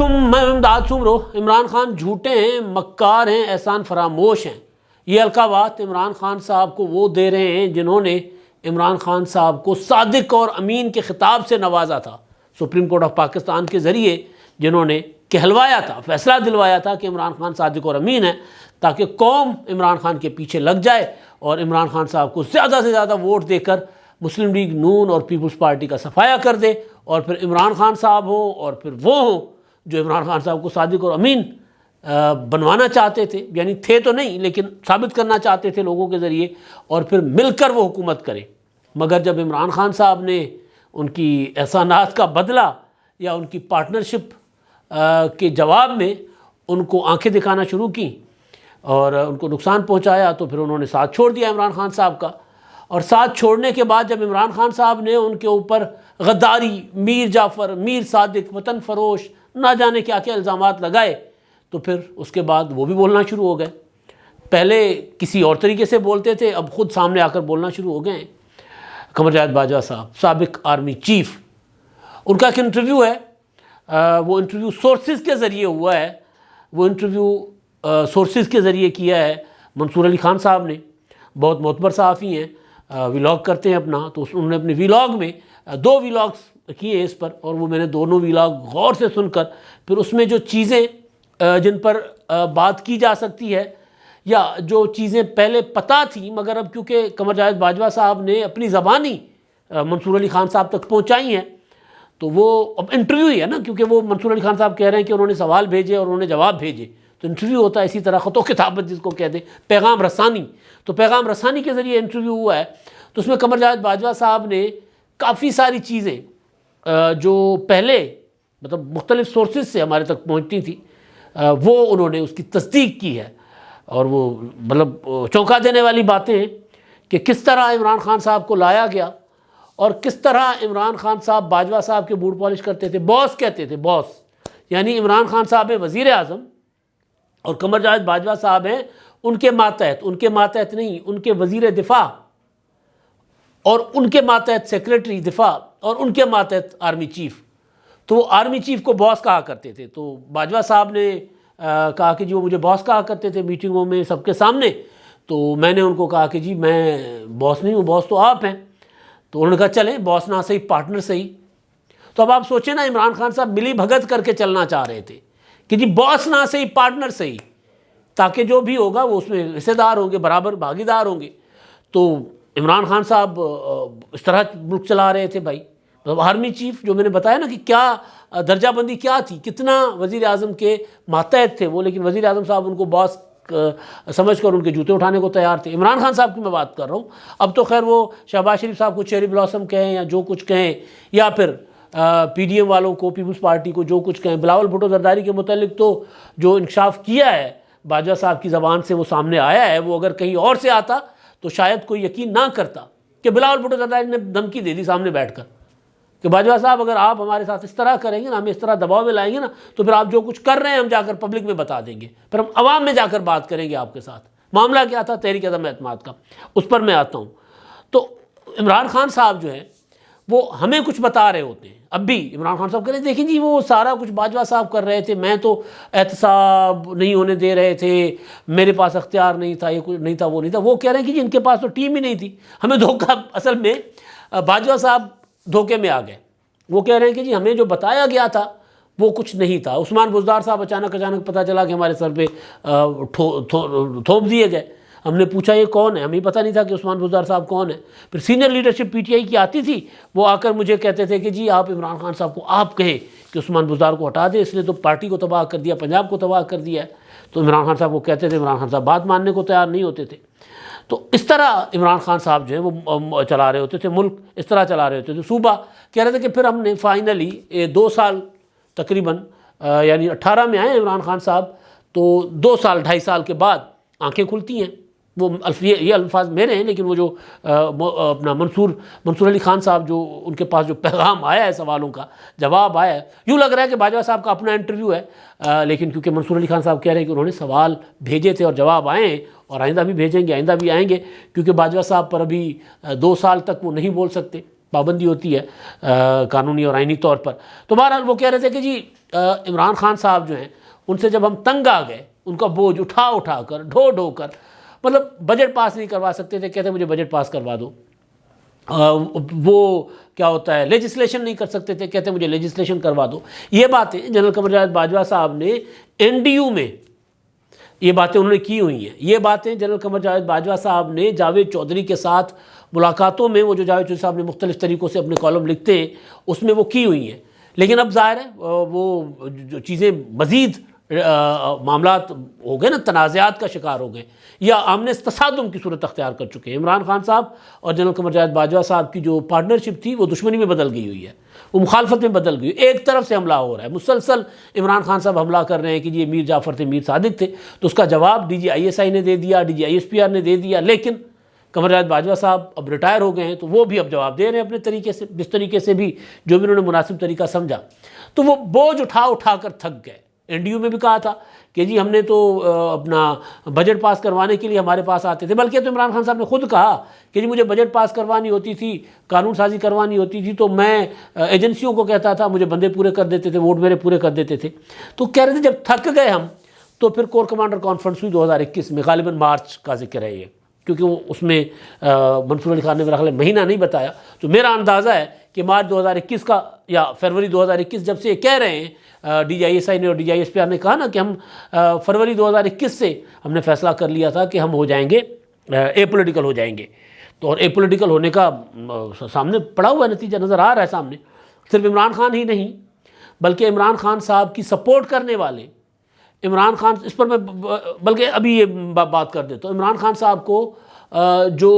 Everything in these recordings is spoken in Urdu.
علیکم، میں امداد سمرو۔ عمران خان جھوٹے ہیں، مکار ہیں، احسان فراموش ہیں۔ یہ القابات عمران خان صاحب کو وہ دے رہے ہیں جنہوں نے عمران خان صاحب کو صادق اور امین کے خطاب سے نوازا تھا، سپریم کورٹ آف پاکستان کے ذریعے جنہوں نے کہلوایا تھا، فیصلہ دلوایا تھا کہ عمران خان صادق اور امین ہے، تاکہ قوم عمران خان کے پیچھے لگ جائے اور عمران خان صاحب کو زیادہ سے زیادہ ووٹ دے کر مسلم لیگ نون اور پیپلز پارٹی کا صفایا کر دے، اور پھر عمران خان صاحب ہوں اور پھر وہ ہوں جو عمران خان صاحب کو صادق اور امین بنوانا چاہتے تھے، یعنی تھے تو نہیں لیکن ثابت کرنا چاہتے تھے لوگوں کے ذریعے، اور پھر مل کر وہ حکومت کرے۔ مگر جب عمران خان صاحب نے ان کی احسانات کا بدلہ یا ان کی پارٹنرشپ کے جواب میں ان کو آنکھیں دکھانا شروع کی اور ان کو نقصان پہنچایا، تو پھر انہوں نے ساتھ چھوڑ دیا عمران خان صاحب کا۔ اور ساتھ چھوڑنے کے بعد جب عمران خان صاحب نے ان کے اوپر غداری، میر جعفر، میر صادق، وطن فروش، نہ جانے کیا کیا الزامات لگائے، تو پھر اس کے بعد وہ بھی بولنا شروع ہو گئے۔ پہلے کسی اور طریقے سے بولتے تھے، اب خود سامنے آ کر بولنا شروع ہو گئے ہیں۔ قمر جاوید باجوہ صاحب، سابق آرمی چیف، ان کا ایک انٹرویو ہے، وہ انٹرویو سورسز کے ذریعے ہوا ہے، وہ انٹرویو سورسز کے ذریعے کیا ہے منصور علی خان صاحب نے، بہت معتبر صحافی ہیں، ویلاگ کرتے ہیں اپنا، تو انہوں نے اپنے ویلاگ میں 2 ویلاگز کیے ہیں اس پر، اور وہ میں نے دونوں ویلاگ غور سے سن کر پھر اس میں جو چیزیں جن پر بات کی جا سکتی ہے یا جو چیزیں پہلے پتہ تھیں مگر اب کیونکہ قمر جاوید باجوہ صاحب نے اپنی زبانی منصور علی خان صاحب تک پہنچائی ہیں، تو وہ اب انٹرویو ہی ہے نا، کیونکہ وہ منصور علی خان صاحب کہہ رہے ہیں کہ انہوں نے سوال بھیجے اور انہوں نے جواب بھیجے، تو انٹرویو ہوتا ہے اسی طرح خط و کتابت جس کو کہتے ہیں، پیغام رسانی، تو پیغام رسانی کے ذریعے انٹرویو ہوا ہے۔ تو اس میں قمر جاوید باجوہ صاحب نے کافی ساری چیزیں جو پہلے مطلب مختلف سورسز سے ہمارے تک پہنچتی تھی، وہ انہوں نے اس کی تصدیق کی ہے، اور وہ مطلب چونکا دینے والی باتیں ہیں کہ کس طرح عمران خان صاحب کو لایا گیا اور کس طرح عمران خان صاحب باجوہ صاحب کے بوٹ پالش کرتے تھے، باس کہتے تھے، باس، یعنی عمران خان صاحب ہیں وزیر اعظم اور قمر جاوید باجوہ صاحب ہیں ان کے ماتحت نہیں، ان کے وزیر دفاع، اور ان کے ماتحت سیکریٹری دفاع، اور ان کے ماتحت آرمی چیف، تو وہ آرمی چیف کو باس کہا کرتے تھے۔ تو باجوہ صاحب نے کہا کہ جی وہ مجھے باس کہا کرتے تھے میٹنگوں میں سب کے سامنے، تو میں نے ان کو کہا کہ جی میں باس نہیں ہوں، باس تو آپ ہیں۔ تو انہوں نے کہا چلیں باس نہ صحیح پارٹنر صحیح۔ تو اب آپ سوچیں نا، عمران خان صاحب ملی بھگت کر کے چلنا چاہ رہے تھے کہ جی باس نہ صحیح پارٹنر صحیح، تاکہ جو بھی ہوگا وہ اس میں حصے دار ہوں گے، برابر بھاگیدار ہوں گے۔ تو عمران خان صاحب اس طرح ملک چلا رہے تھے بھائی، مطلب آرمی چیف، جو میں نے بتایا نا کہ کیا درجہ بندی کیا تھی، کتنا وزیر اعظم کے ماتحت تھے وہ، لیکن وزیر اعظم صاحب ان کو باس سمجھ کر ان کے جوتے اٹھانے کو تیار تھے۔ عمران خان صاحب کی میں بات کر رہا ہوں، اب تو خیر وہ شہباز شریف صاحب کو چیری بلاسم کہیں یا جو کچھ کہیں، یا پھر پی ڈی ایم والوں کو، پیپلز پارٹی کو جو کچھ کہیں، بلاول بھٹو زرداری کے متعلق تو جو انکشاف کیا ہے باجوہ صاحب کی زبان سے وہ سامنے آیا ہے، وہ اگر کہیں اور سے آتا تو شاید کوئی یقین نہ کرتا کہ بلاول بھٹو زرداری نے دھمکی دے دی سامنے بیٹھ کر کہ باجوہ صاحب اگر آپ ہمارے ساتھ اس طرح کریں گے نا، ہمیں اس طرح دباؤ میں لائیں گے نا، تو پھر آپ جو کچھ کر رہے ہیں ہم جا کر پبلک میں بتا دیں گے، پھر ہم عوام میں جا کر بات کریں گے آپ کے ساتھ۔ معاملہ کیا تھا تحریک عدم اعتماد کا، اس پر میں آتا ہوں۔ تو عمران خان صاحب جو ہے وہ ہمیں کچھ بتا رہے ہوتے ہیں، اب بھی عمران خان صاحب کہہ رہے ہیں دیکھیں جی وہ سارا کچھ باجوہ صاحب کر رہے تھے، میں تو احتساب نہیں ہونے دے رہے تھے، میرے پاس اختیار نہیں تھا، یہ کچھ نہیں تھا، وہ نہیں تھا۔ وہ کہہ رہے ہیں کہ جی ان کے پاس تو ٹیم ہی نہیں تھی، ہمیں دھوکہ، اصل میں باجوہ صاحب دھوکے میں آ گئے۔ وہ کہہ رہے ہیں کہ جی ہمیں جو بتایا گیا تھا وہ کچھ نہیں تھا، عثمان بزدار صاحب اچانک پتہ چلا کہ ہمارے سر پہ تھوپ دیے گئے، ہم نے پوچھا یہ کون ہے، ہمیں پتہ نہیں تھا کہ عثمان بزدار صاحب کون ہے۔ پھر senior leadership P T I کی آتی تھی، وہ آ کر مجھے کہتے تھے کہ جی آپ عمران خان صاحب کو آپ کہیں کہ عثمان بزدار کو ہٹا دیں، اس نے تو پارٹی کو تباہ کر دیا، پنجاب کو تباہ کر دیا ہے۔ تو عمران خان صاحب کو کہتے تھے، عمران خان صاحب بات ماننے کو تیار نہیں ہوتے تھے۔ تو اس طرح عمران خان صاحب جو ہیں وہ چلا رہے ہوتے تھے ملک، اس طرح چلا رہے ہوتے تھے صوبہ۔ کہہ رہے تھے کہ پھر ہم نے فائنلی 2 سال تقریباً، یعنی 18 میں آئے عمران خان صاحب، تو 2 سال 2.5 سال کے بعد آنکھیں کھلتی ہیں۔ وہ یہ الفاظ میرے ہیں، لیکن وہ جو اپنا منصور علی خان صاحب جو ان کے پاس جو پیغام آیا ہے، سوالوں کا جواب آیا ہے، یوں لگ رہا ہے کہ باجوہ صاحب کا اپنا انٹرویو ہے، لیکن کیونکہ منصور علی خان صاحب کہہ رہے ہیں کہ انہوں نے سوال بھیجے تھے اور جواب آئے ہیں، اور آئندہ بھی بھیجیں گے، آئندہ بھی آئیں گے، کیونکہ باجوہ صاحب پر ابھی 2 سال تک وہ نہیں بول سکتے، پابندی ہوتی ہے قانونی اور آئینی طور پر. تو بہرحال وہ کہہ رہے تھے کہ جی عمران خان صاحب جو ہیں ان سے جب ہم تنگ آ گئے، ان کا بوجھ اٹھا کر ڈھو کر، مطلب بجٹ پاس نہیں کروا سکتے تھے، کہتے مجھے بجٹ پاس کروا دو. وہ کیا ہوتا ہے لیجسلیشن نہیں کر سکتے تھے، کہتے مجھے لیجسلیشن کروا دو. یہ باتیں جنرل قمر جاوید باجوہ صاحب نے NDU میں یہ باتیں انہوں نے کی ہوئی ہیں. یہ باتیں جنرل قمر جاوید باجوہ صاحب نے جاوید چودھری کے ساتھ ملاقاتوں میں، وہ جو جاوید چودھری صاحب نے مختلف طریقوں سے اپنے کالم لکھتے ہیں اس میں وہ کی ہوئی ہیں. لیکن اب ظاہر ہے وہ جو چیزیں مزید معاملات ہو گئے نا، تنازعات کا شکار ہو گئے یا آمنے تصادم کی صورت اختیار کر چکے ہیں. عمران خان صاحب اور جنرل قمر جاوید باجوہ صاحب کی جو پارٹنرشپ تھی وہ دشمنی میں بدل گئی ہوئی ہے، وہ مخالفت میں بدل گئی. ایک طرف سے حملہ ہو رہا ہے، مسلسل عمران خان صاحب حملہ کر رہے ہیں کہ یہ میر جعفر تھے، میر صادق تھے. تو اس کا جواب DG ISI نے دے دیا، DG ISPR نے دے دیا. لیکن قمر جاوید باجوہ صاحب اب ریٹائر ہو گئے ہیں تو وہ بھی اب جواب دے رہے ہیں اپنے طریقے سے، جس طریقے سے بھی جو بھی انہوں نے مناسب طریقہ سمجھا. تو وہ بوجھ اٹھا کر تھک گئے. NDU میں بھی کہا تھا کہ جی ہم نے تو اپنا بجٹ پاس کروانے کے لیے ہمارے پاس آتے تھے، بلکہ تو عمران خان صاحب نے خود کہا کہ جی مجھے بجٹ پاس کروانی ہوتی تھی، قانون سازی کروانی ہوتی تھی تو میں ایجنسیوں کو کہتا تھا، مجھے بندے پورے کر دیتے تھے، ووٹ میرے پورے کر دیتے تھے. تو کہہ رہے تھے جب تھک گئے ہم تو پھر کور کمانڈر کانفرنس ہوئی 2021 میں، غالباً مارچ کا ذکر ہے یہ، کیونکہ وہ اس میں منصور علی خان نے میرا خیال ہے مہینہ نہیں بتایا. تو میرا اندازہ ہے کہ مارچ 2021 کا یا فروری 2021 جب سے یہ کہہ رہے ہیں DG ISI نے اور DG ISPR نے کہا نا کہ ہم فروری 2021 سے ہم نے فیصلہ کر لیا تھا کہ ہم ہو جائیں گے اے پولیٹیکل ہو جائیں گے. تو اور اے پولیٹیکل ہونے کا سامنے پڑا ہوا نتیجہ نظر آ رہا ہے سامنے. صرف عمران خان ہی نہیں بلکہ عمران خان صاحب کی سپورٹ کرنے والے، عمران خان اس پر میں بلکہ ابھی یہ بات کر دیتا ہوں، عمران خان صاحب کو جو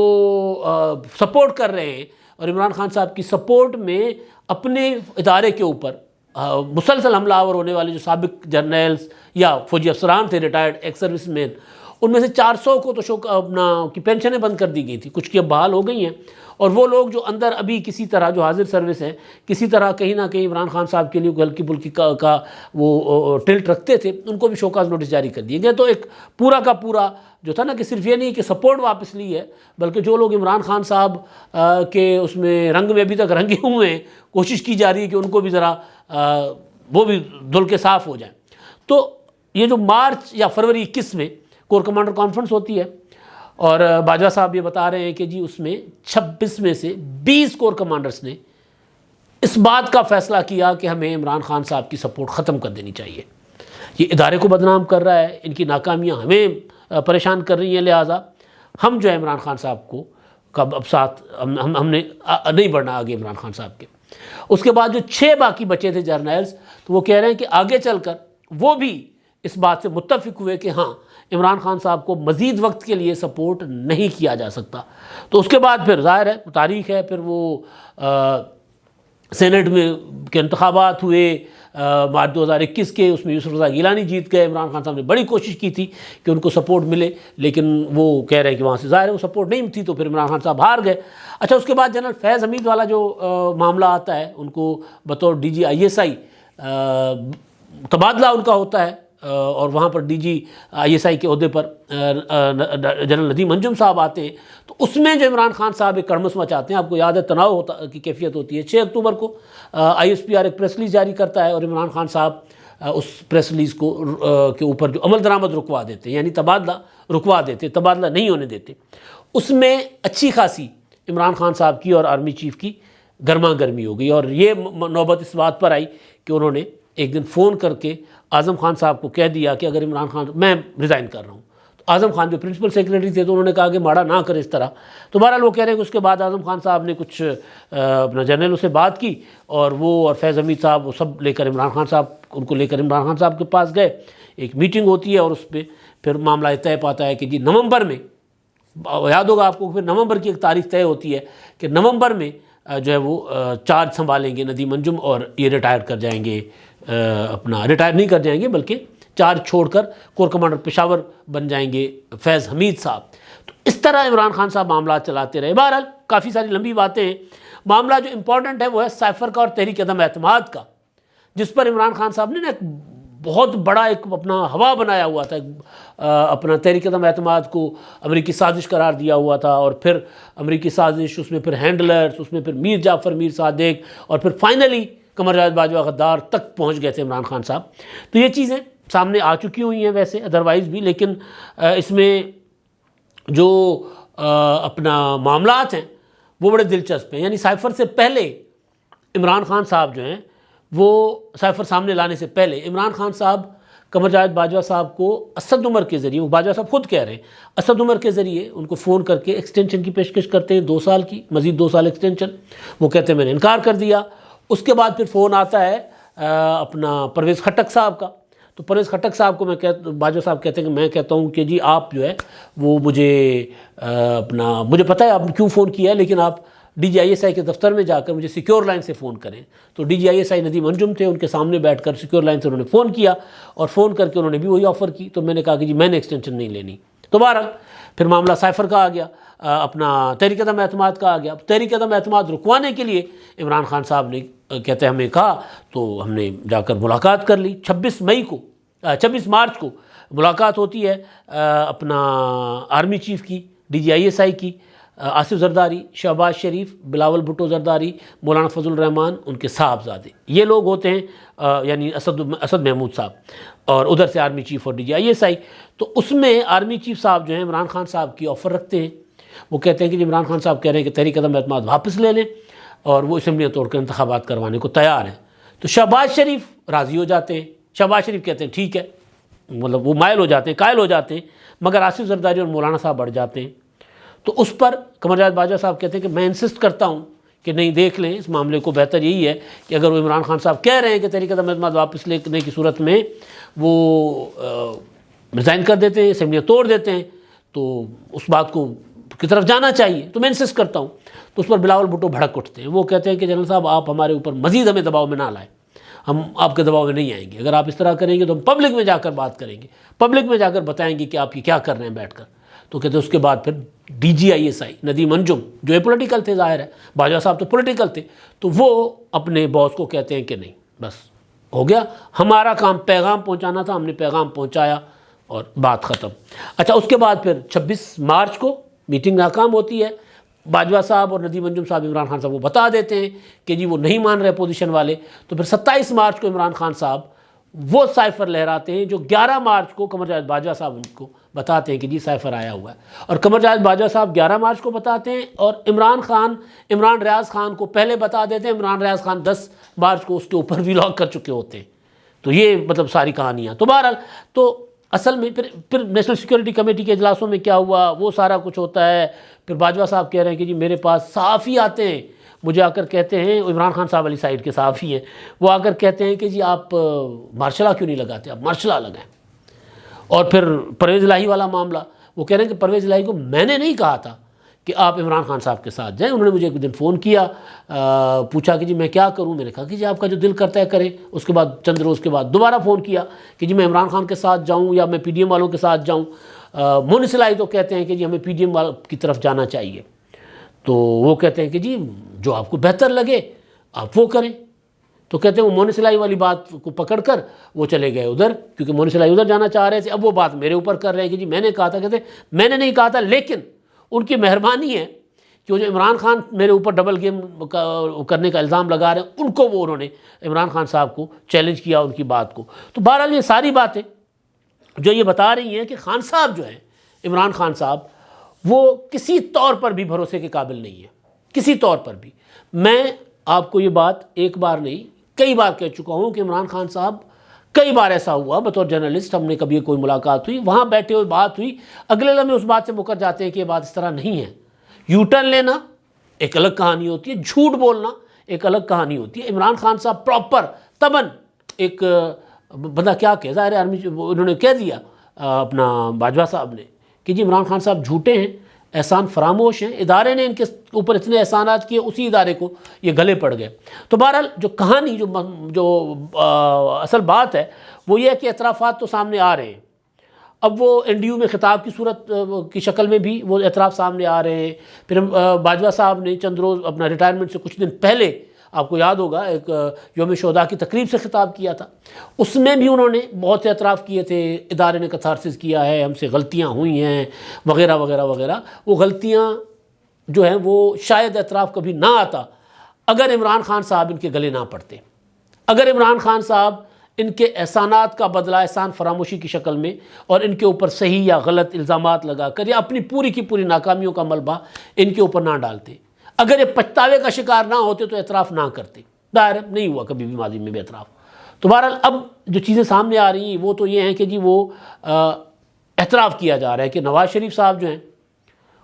سپورٹ کر رہے ہیں اور عمران خان صاحب کی سپورٹ میں اپنے ادارے کے اوپر مسلسل حملہ آور ہونے والے جو سابق جرنیلز یا فوجی افسران تھے، ریٹائرڈ ایکس سروس مین، ان میں سے 400 کو تو اپنا کی پینشنیں بند کر دی گئی تھی، کچھ کی اب بحال ہو گئی ہیں. اور وہ لوگ جو اندر ابھی کسی طرح جو حاضر سروس ہے کسی طرح کہیں نہ کہیں عمران خان صاحب کے لیے ہلکی پھلکی کا وہ ٹلٹ رکھتے تھے، ان کو بھی شوکاز نوٹس جاری کر دیے گئے. تو ایک پورا کا پورا جو تھا نا کہ صرف یہ نہیں کہ سپورٹ واپس لی ہے، بلکہ جو لوگ عمران خان صاحب کے اس میں رنگ میں ابھی تک رنگے ہوئے ہیں، کوشش کی جا رہی ہے کہ ان کو بھی ذرا وہ بھی دھل کے صاف ہو جائیں. تو یہ جو مارچ یا فروری 21 میں کور کمانڈر کانفرنس ہوتی ہے اور باجوہ صاحب یہ بتا رہے ہیں کہ جی اس میں 26 میں سے 20 کور کمانڈرز نے اس بات کا فیصلہ کیا کہ ہمیں عمران خان صاحب کی سپورٹ ختم کر دینی چاہیے. یہ ادارے کو بدنام کر رہا ہے، ان کی ناکامیاں ہمیں پریشان کر رہی ہیں، لہٰذا ہم جو ہے عمران خان صاحب کو اب ساتھ ہم نے نہیں بڑھنا آگے عمران خان صاحب کے. اس کے بعد جو 6 باقی بچے تھے جرنیلز، تو وہ کہہ رہے ہیں کہ آگے چل کر وہ بھی اس بات سے متفق ہوئے کہ ہاں عمران خان صاحب کو مزید وقت کے لیے سپورٹ نہیں کیا جا سکتا. تو اس کے بعد پھر ظاہر ہے تاریخ ہے، پھر وہ سینٹ میں کے انتخابات ہوئے مارچ 2021 کے، اس میں یوسف رضا گیلانی جیت گئے. عمران خان صاحب نے بڑی کوشش کی تھی کہ ان کو سپورٹ ملے، لیکن وہ کہہ رہے ہیں کہ وہاں سے ظاہر ہے وہ سپورٹ نہیں تھی، تو پھر عمران خان صاحب ہار گئے. اچھا اس کے بعد جنرل فیض حمید والا جو معاملہ آتا ہے، ان کو بطور DG ISI تبادلہ ان کا ہوتا ہے اور وہاں پر DG ISI کے عہدے پر جنرل ندیم انجم صاحب آتے ہیں. تو اس میں جو عمران خان صاحب ایک کڑمس مچاتے ہیں، آپ کو یاد ہے تناؤ کی کیفیت ہوتی ہے. 6 اکتوبر کو ISPR ایک پریس ریلیز جاری کرتا ہے اور عمران خان صاحب اس پریس ریلیز کو کے اوپر جو عمل درآمد رکوا دیتے ہیں، یعنی تبادلہ رکوا دیتے، تبادلہ نہیں ہونے دیتے. اس میں اچھی خاصی عمران خان صاحب کی اور آرمی چیف کی گرما گرمی ہو گئی، اور یہ نوبت اس بات پر آئی کہ انہوں نے ایک دن فون کر کے اعظم خان صاحب کو کہہ دیا کہ اگر عمران خان میں ریزائن کر رہا ہوں. تو اعظم خان جو پرنسپل سیکریٹری تھے تو انہوں نے کہا کہ ماڑا نہ کرے اس طرح. تو بہرحال وہ کہہ رہے ہیں کہ اس کے بعد اعظم خان صاحب نے کچھ اپنا جرنیلوں سے بات کی اور وہ اور فیض حمید صاحب وہ سب لے کر عمران خان صاحب ان کو لے کر عمران خان صاحب کے پاس گئے. ایک میٹنگ ہوتی ہے اور اس پہ پھر معاملہ طے پاتا ہے کہ جی نومبر میں، یاد ہوگا آپ کو، پھر نومبر کی ایک تاریخ طے ہوتی ہے کہ نومبر میں جو ہے وہ چارج سنبھالیں گے ندیم انجم اور یہ ریٹائر کر جائیں گے، اپنا ریٹائر نہیں کر جائیں گے بلکہ چارج چھوڑ کر کور کمانڈر پشاور بن جائیں گے فیض حمید صاحب. تو اس طرح عمران خان صاحب معاملات چلاتے رہے. بہرحال کافی ساری لمبی باتیں ہیں. معاملہ جو امپورٹنٹ ہے وہ ہے سائفر کا اور تحریک عدم اعتماد کا، جس پر عمران خان صاحب نے ایک بہت بڑا ایک اپنا ہوا بنایا ہوا تھا، اپنا تحریک عدم اعتماد کو امریکی سازش قرار دیا ہوا تھا، اور پھر امریکی سازش، اس میں پھر ہینڈلرز، اس میں پھر میر جعفر میر صادق، اور پھر فائنلی قمر جاوید باجوہ غدار تک پہنچ گئے تھے عمران خان صاحب۔ تو یہ چیزیں سامنے آ چکی ہوئی ہیں ویسے ادروائز بھی، لیکن اس میں جو اپنا معاملات ہیں وہ بڑے دلچسپ ہیں۔ یعنی سائفر سے پہلے عمران خان صاحب جو ہیں وہ سائفر سامنے لانے سے پہلے عمران خان صاحب قمر جاوید باجوہ صاحب کو اسد عمر کے ذریعے، وہ باجوہ صاحب خود کہہ رہے ہیں، اسد عمر کے ذریعے ان کو فون کر کے ایکسٹینشن کی پیشکش کرتے ہیں 2 سال کی، مزید 2 سال ایکسٹینشن۔ وہ کہتے ہیں میں نے انکار کر دیا۔ اس کے بعد پھر فون آتا ہے اپنا پرویز خٹک صاحب کا، تو پرویز خٹک صاحب کو باجوہ صاحب کہتے ہیں کہ میں کہتا ہوں کہ جی آپ جو ہے وہ مجھے پتہ ہے آپ نے کیوں فون کیا ہے، لیکن آپ ڈی جی آئی ایس آئی کے دفتر میں جا کر مجھے سیکیور لائن سے فون کریں۔ تو D G I S I Nadeem Anjum تھے، ان کے سامنے بیٹھ کر سیکیور لائن سے انہوں نے فون کیا، اور فون کر کے انہوں نے بھی وہی آفر کی۔ تو میں نے کہا کہ جی میں نے ایکسٹینشن نہیں لینی۔ تو بہرحال پھر معاملہ سائفر کا آ گیا، اپنا تحریک عدم اعتماد کا آ گیا۔ تحریک عدم اعتماد رکوانے کے لیے عمران خان صاحب نے کہتے ہیں ہمیں کہا، تو ہم نے جا کر ملاقات کر لی۔ 26 مارچ کو ملاقات ہوتی ہے اپنا آرمی چیف کی، D G I S I کی، آصف زرداری، شہباز شریف، بلاول بھٹو زرداری، مولانا فضل الرحمان، ان کے صاحبزادے، یہ لوگ ہوتے ہیں، یعنی اسد محمود صاحب، اور ادھر سے آرمی چیف اور D G I S I. تو اس میں آرمی چیف صاحب جو ہیں عمران خان صاحب کی آفر رکھتے ہیں۔ وہ کہتے ہیں کہ عمران خان صاحب کہہ رہے ہیں کہ تحریک عدم اعتماد واپس لے لیں، اور وہ اسمبلیاں توڑ کر انتخابات کروانے کو تیار ہیں۔ تو شہباز شریف راضی ہو جاتے ہیں، شہباز شریف کہتے ہیں ٹھیک ہے، مطلب وہ مائل ہو جاتے ہیں، قائل ہو جاتے ہیں، مگر آصف زرداری اور مولانا صاحب بڑھ جاتے ہیں۔ تو اس پر قمر جاوید باجوہ صاحب کہتے ہیں کہ میں انسسٹ کرتا ہوں کہ نہیں، دیکھ لیں اس معاملے کو، بہتر یہی ہے کہ اگر وہ عمران خان صاحب کہہ رہے ہیں کہ تحریک عدم اعتماد واپس لینے کی صورت میں وہ ریزائن کر دیتے ہیں، اسمبلیاں توڑ دیتے ہیں، تو اس بات کی طرف جانا چاہیے، تو میں انسسٹ کرتا ہوں۔ تو اس پر بلاول بھٹو بھڑک اٹھتے ہیں، وہ کہتے ہیں کہ جنرل صاحب آپ ہمارے اوپر مزید ہمیں دباؤ میں نہ لائیں، ہم آپ کے دباؤ میں نہیں آئیں گے۔ اگر آپ اس طرح کریں گے تو ہم پبلک میں جا کر بات کریں گے، پبلک میں جا کر بتائیں گے کہ آپ یہ کیا کر رہے ہیں بیٹھ کر۔ تو کہتے ہیں اس کے بعد پھر D G I S I Nadeem Anjum, جو پولیٹیکل تھے، ظاہر ہے باجوہ صاحب تو پولیٹیکل تھے، تو وہ اپنے باس کو کہتے ہیں کہ نہیں، بس ہو گیا، ہمارا کام پیغام پہنچانا تھا، ہم نے پیغام پہنچایا اور بات ختم۔ اچھا، اس کے بعد پھر 26 مارچ کو میٹنگ ناکام ہوتی ہے۔ باجوہ صاحب اور ندیم انجم صاحب عمران خان صاحب کو بتا دیتے ہیں کہ جی وہ نہیں مان رہے پوزیشن والے۔ تو پھر 27 مارچ کو عمران خان صاحب وہ سائفر لہراتے ہیں جو 11 مارچ کو قمر جاوید باجوہ صاحب ان کو بتاتے ہیں کہ جی سائفر آیا ہوا ہے، اور قمر جاوید باجوہ صاحب 11 مارچ کو بتاتے ہیں، اور عمران ریاض خان کو پہلے بتا دیتے ہیں۔ عمران ریاض خان 10 مارچ کو اس کے اوپر ویلاگ کر چکے ہوتے ہیں۔ تو یہ مطلب ساری کہانیاں۔ تو بہرحال تو اصل میں پھر نیشنل سیکورٹی کمیٹی کے اجلاسوں میں کیا ہوا، وہ سارا کچھ ہوتا ہے۔ پھر باجوہ صاحب کہہ رہے ہیں کہ جی میرے پاس صحافی آتے ہیں، مجھے آ کر کہتے ہیں، عمران خان صاحب والی سائڈ کے صحافی ہیں، وہ آ کر کہتے ہیں کہ جی آپ مارشلہ کیوں نہیں لگاتے، آپ مارشلہ لگائیں۔ اور پھر پرویز الہی والا معاملہ، وہ کہہ رہے ہیں کہ پرویز الہی کو میں نے نہیں کہا تھا کہ آپ عمران خان صاحب کے ساتھ جائیں، انہوں نے مجھے ایک دن فون کیا، پوچھا کہ جی میں کیا کروں، میں نے کہا کہ جی آپ کا جو دل کرتا ہے کریں۔ اس کے بعد چند روز کے بعد دوبارہ فون کیا کہ جی میں عمران خان کے ساتھ جاؤں یا میں پی ڈی ایم والوں کے ساتھ جاؤں۔ مونس الہی تو کہتے ہیں کہ جی ہمیں پی ڈی ایم والوں کی طرف جانا چاہیے۔ تو وہ کہتے ہیں کہ جی جو آپ کو بہتر لگے آپ وہ کریں۔ تو کہتے ہیں وہ مونس الہی والی بات کو پکڑ کر وہ چلے گئے ادھر، کیونکہ مونس الہی ادھر جانا چاہ رہے تھے۔ اب وہ بات میرے اوپر کر رہے ہیں کہ جی میں نے کہا تھا، کہتے ہیں میں نے نہیں کہا تھا، لیکن ان کی مہربانی ہے کہ وہ جو عمران خان میرے اوپر ڈبل گیم کرنے کا الزام لگا رہے ہیں، ان کو وہ انہوں نے عمران خان صاحب کو چیلنج کیا ان کی بات کو۔ تو بہرحال یہ ساری باتیں جو یہ بتا رہی ہیں کہ خان صاحب جو ہیں، عمران خان صاحب، وہ کسی طور پر بھی بھروسے کے قابل نہیں ہے، کسی طور پر بھی۔ میں آپ کو یہ بات ایک بار نہیں کئی بار کہہ چکا ہوں کہ عمران خان صاحب، کئی بار ایسا ہوا بطور جرنلسٹ، ہم نے کبھی کوئی ملاقات ہوئی، وہاں بیٹھے ہوئے بات ہوئی، اگلے لمحے اس بات سے مکر جاتے ہیں کہ یہ بات اس طرح نہیں ہے۔ یو ٹرن لینا ایک الگ کہانی ہوتی ہے، جھوٹ بولنا ایک الگ کہانی ہوتی ہے۔ عمران خان صاحب پراپر تباً ایک بندہ کیا کہ ظاہر آرمی انہوں نے کہہ دیا اپنا باجوہ صاحب نے کہ جی عمران خان صاحب جھوٹے ہیں، احسان فراموش ہیں، ادارے نے ان کے اوپر اتنے احسانات کیے، اسی ادارے کو یہ گلے پڑ گئے۔ تو بہرحال جو کہانی جو اصل بات ہے وہ یہ ہے کہ اعترافات تو سامنے آ رہے ہیں۔ اب وہ این ڈی یو میں خطاب کی صورت کی شکل میں بھی وہ اعتراف سامنے آ رہے ہیں۔ پھر باجوہ صاحب نے چند روز اپنا ریٹائرمنٹ سے کچھ دن پہلے آپ کو یاد ہوگا ایک یوم شہداء کی تقریب سے خطاب کیا تھا، اس میں بھی انہوں نے بہت سے اعتراف کیے تھے، ادارے نے کتھارسس کیا ہے، ہم سے غلطیاں ہوئی ہیں وغیرہ وغیرہ وغیرہ۔ وہ غلطیاں جو ہیں وہ شاید اعتراف کبھی نہ آتا اگر عمران خان صاحب ان کے گلے نہ پڑتے، اگر عمران خان صاحب ان کے احسانات کا بدلہ احسان فراموشی کی شکل میں اور ان کے اوپر صحیح یا غلط الزامات لگا کر یا اپنی پوری کی پوری ناکامیوں کا ملبہ ان کے اوپر نہ ڈالتے، اگر یہ پچھتاوے کا شکار نہ ہوتے تو اعتراف نہ کرتے۔ ظاہر نہیں ہوا کبھی بھی ماضی میں بھی اعتراف۔ تو بہرحال اب جو چیزیں سامنے آ رہی ہیں وہ تو یہ ہیں کہ جی وہ اعتراف کیا جا رہا ہے کہ نواز شریف صاحب جو ہیں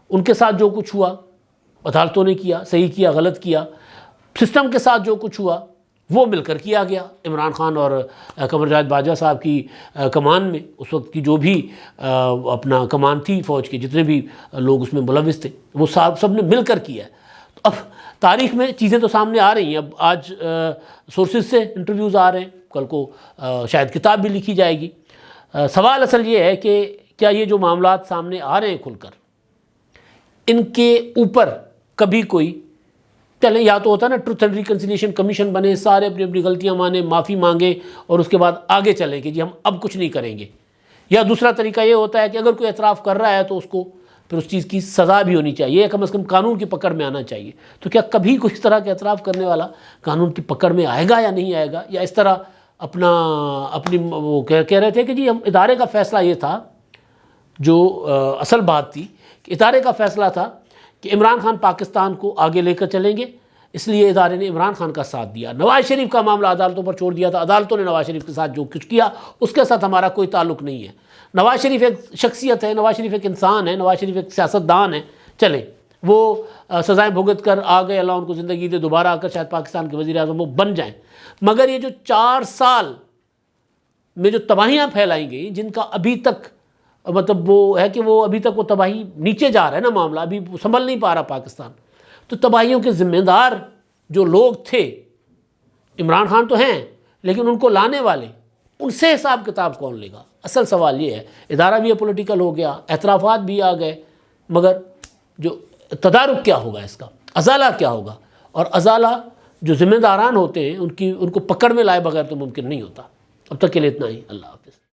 ان کے ساتھ جو کچھ ہوا عدالتوں نے کیا، صحیح کیا غلط کیا، سسٹم کے ساتھ جو کچھ ہوا وہ مل کر کیا گیا۔ عمران خان اور قمر جاوید باجوہ صاحب کی کمان میں اس وقت کی جو بھی اپنا کمان تھی فوج کے جتنے بھی لوگ اس میں ملوث تھے وہ سب نے مل کر کیا ہے۔ تو اب تاریخ میں چیزیں تو سامنے آ رہی ہیں، اب آج سورسز سے انٹرویوز آ رہے ہیں، کل کو شاید کتاب بھی لکھی جائے گی۔ سوال اصل یہ ہے کہ کیا یہ جو معاملات سامنے آ رہے ہیں کھل کر، ان کے اوپر کبھی کوئی چلیں، یا تو ہوتا ہے نا ٹروتھ اینڈ ریکنسیلیشن کمیشن بنے، سارے اپنی اپنی غلطیاں مانیں، معافی مانگیں اور اس کے بعد آگے چلیں کہ جی ہم اب کچھ نہیں کریں گے، یا دوسرا طریقہ یہ ہوتا ہے کہ اگر کوئی اعتراف کر رہا ہے تو اس کو پھر اس چیز کی سزا بھی ہونی چاہیے، کم از کم قانون کی پکڑ میں آنا چاہیے۔ تو کیا کبھی کوئی اس طرح کے اعتراف کرنے والا قانون کی پکڑ میں آئے گا یا نہیں آئے گا، یا اس طرح اپنی وہ کہہ رہے تھے کہ جی ہم ادارے کا فیصلہ یہ تھا، جو اصل بات تھی کہ ادارے کا فیصلہ تھا کہ عمران خان پاکستان کو آگے لے کر چلیں گے، اس لیے ادارے نے عمران خان کا ساتھ دیا، نواز شریف کا معاملہ عدالتوں پر چھوڑ دیا تھا، عدالتوں نے نواز شریف کے ساتھ جو کچھ کیا اس کے ساتھ ہمارا کوئی تعلق نہیں ہے۔ نواز شریف ایک شخصیت ہے، نواز شریف ایک انسان ہے، نواز شریف ایک سیاستدان ہے، چلیں وہ سزائیں بھگت کر آ گئے، اللہ ان کو زندگی دے، دوبارہ آ کر شاید پاکستان کے وزیر اعظم وہ بن جائیں، مگر یہ جو 4 سال میں جو تباہیاں پھیلائی گئیں، جن کا ابھی تک مطلب وہ ہے کہ وہ ابھی تک وہ تباہی نیچے جا رہا ہے نا، معاملہ ابھی سنبھل نہیں پا رہا پاکستان، تو تباہیوں کے ذمہ دار جو لوگ تھے عمران خان تو ہیں، لیکن ان کو لانے والے، ان سے حساب کتاب کون لے گا؟ اصل سوال یہ ہے۔ ادارہ بھی پولیٹیکل ہو گیا، اعترافات بھی آ گئے، مگر جو تدارک کیا ہوگا اس کا، ازالہ کیا ہوگا؟ اور ازالہ جو ذمہ داران ہوتے ہیں ان کو پکڑ میں لائے بغیر تو ممکن نہیں ہوتا۔ اب تک کے لیے اتنا ہی، اللہ حافظ۔